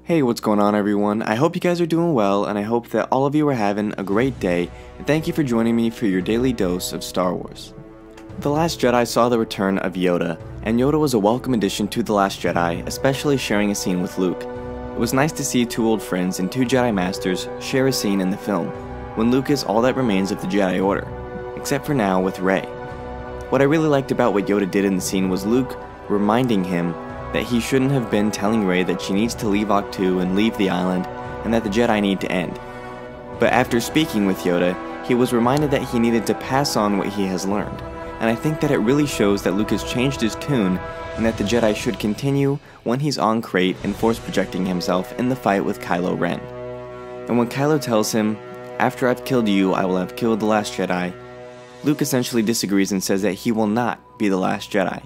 Hey, what's going on everyone? I hope you guys are doing well, and I hope that all of you are having a great day, and thank you for joining me for your daily dose of Star Wars. The Last Jedi saw the return of Yoda, and Yoda was a welcome addition to The Last Jedi, especially sharing a scene with Luke. It was nice to see two old friends and two Jedi Masters share a scene in the film, when Luke is all that remains of the Jedi Order, except for now with Rey. What I really liked about what Yoda did in the scene was Luke reminding him that he shouldn't have been telling Rey that she needs to leave Ahch-To and leave the island, and that the Jedi need to end. But after speaking with Yoda, he was reminded that he needed to pass on what he has learned, and I think that it really shows that Luke has changed his tune, and that the Jedi should continue when he's on Crate and force projecting himself in the fight with Kylo Ren. And when Kylo tells him, "After I've killed you, I will have killed the last Jedi," Luke essentially disagrees and says that he will not be the last Jedi.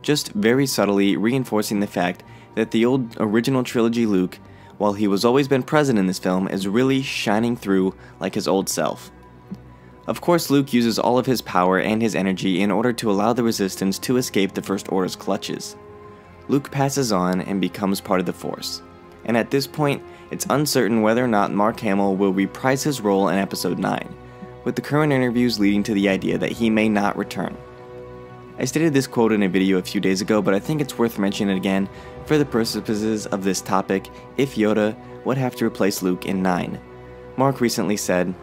Just very subtly reinforcing the fact that the old original trilogy Luke, while he was always been present in this film, is really shining through like his old self. Of course, Luke uses all of his power and his energy in order to allow the Resistance to escape the First Order's clutches. Luke passes on and becomes part of the Force, and at this point, it's uncertain whether or not Mark Hamill will reprise his role in Episode 9, with the current interviews leading to the idea that he may not return. I stated this quote in a video a few days ago, but I think it's worth mentioning it again for the purposes of this topic if Yoda would have to replace Luke in 9. Mark recently said,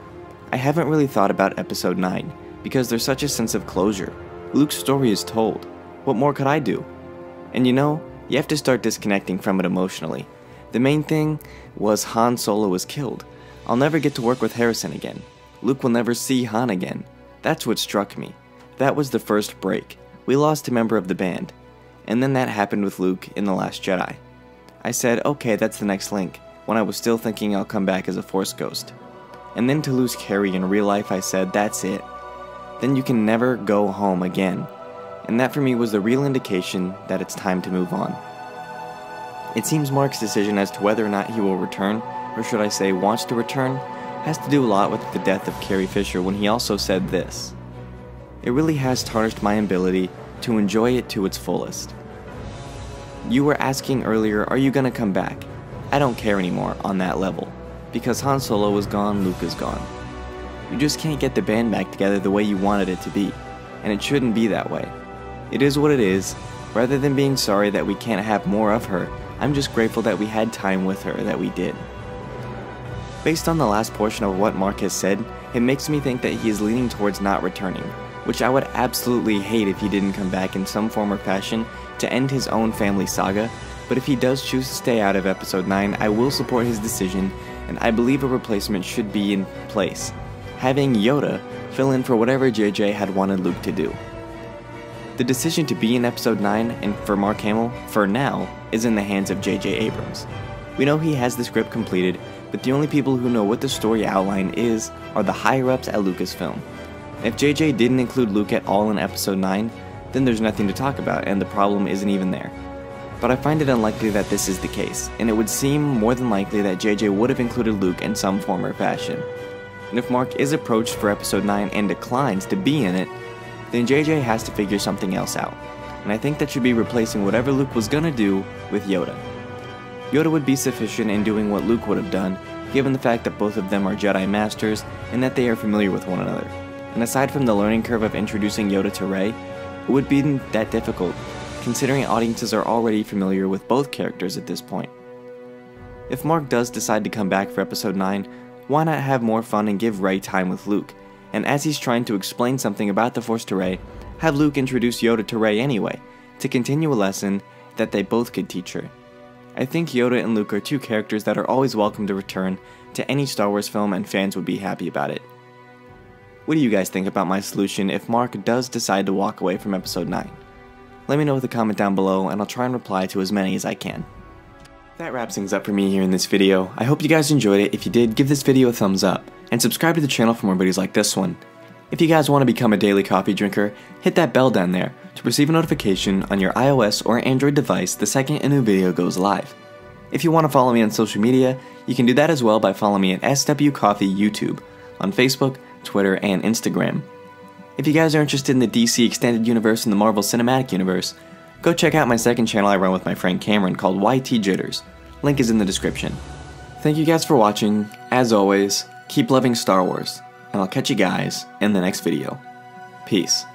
"I haven't really thought about Episode 9, because there's such a sense of closure. Luke's story is told. What more could I do? And you have to start disconnecting from it emotionally. The main thing was Han Solo was killed. I'll never get to work with Harrison again. Luke will never see Han again. That's what struck me. That was the first break. We lost a member of the band. And then that happened with Luke in The Last Jedi. I said, okay, that's the next link, when I was still thinking I'll come back as a Force ghost. And then to lose Carrie in real life, I said, that's it. Then you can never go home again. And that for me was the real indication that it's time to move on." It seems Mark's decision as to whether or not he will return, or should I say wants to return, has to do a lot with the death of Carrie Fisher, when he also said this: "It really has tarnished my ability to enjoy it to its fullest." You were asking earlier, are you gonna come back? I don't care anymore on that level, because Han Solo is gone, Luke is gone. You just can't get the band back together the way you wanted it to be, and it shouldn't be that way. It is what it is. Rather than being sorry that we can't have more of her, I'm just grateful that we had time with her that we did. Based on the last portion of what Mark has said, it makes me think that he is leaning towards not returning, which I would absolutely hate if he didn't come back in some form or fashion to end his own family saga, but if he does choose to stay out of Episode 9, I will support his decision, and I believe a replacement should be in place, having Yoda fill in for whatever JJ had wanted Luke to do. The decision to be in Episode 9, and for Mark Hamill, for now, is in the hands of JJ Abrams. We know he has the script completed, but the only people who know what the story outline is are the higher-ups at Lucasfilm. If JJ didn't include Luke at all in Episode 9, then there's nothing to talk about and the problem isn't even there. But I find it unlikely that this is the case, and it would seem more than likely that JJ would have included Luke in some form or fashion. And if Mark is approached for Episode 9 and declines to be in it, then JJ has to figure something else out, and I think that should be replacing whatever Luke was gonna do with Yoda. Yoda would be sufficient in doing what Luke would have done, given the fact that both of them are Jedi Masters and that they are familiar with one another. And aside from the learning curve of introducing Yoda to Rey, it would be that difficult, considering audiences are already familiar with both characters at this point. If Mark does decide to come back for Episode 9, why not have more fun and give Rey time with Luke? And as he's trying to explain something about the Force to Rey, have Luke introduce Yoda to Rey anyway, to continue a lesson that they both could teach her. I think Yoda and Luke are two characters that are always welcome to return to any Star Wars film, and fans would be happy about it. What do you guys think about my solution if Mark does decide to walk away from Episode 9? Let me know with a comment down below, and I'll try and reply to as many as I can. That wraps things up for me here in this video. I hope you guys enjoyed it. If you did, give this video a thumbs up, and subscribe to the channel for more videos like this one. If you guys want to become a daily coffee drinker, hit that bell down there to receive a notification on your iOS or Android device the second a new video goes live. If you want to follow me on social media, you can do that as well by following me at SW Coffee YouTube on Facebook, Twitter, and Instagram. If you guys are interested in the DC Extended Universe and the Marvel Cinematic Universe, go check out my second channel I run with my friend Cameron called YT Jitters. Link is in the description. Thank you guys for watching. As always, keep loving Star Wars, and I'll catch you guys in the next video. Peace.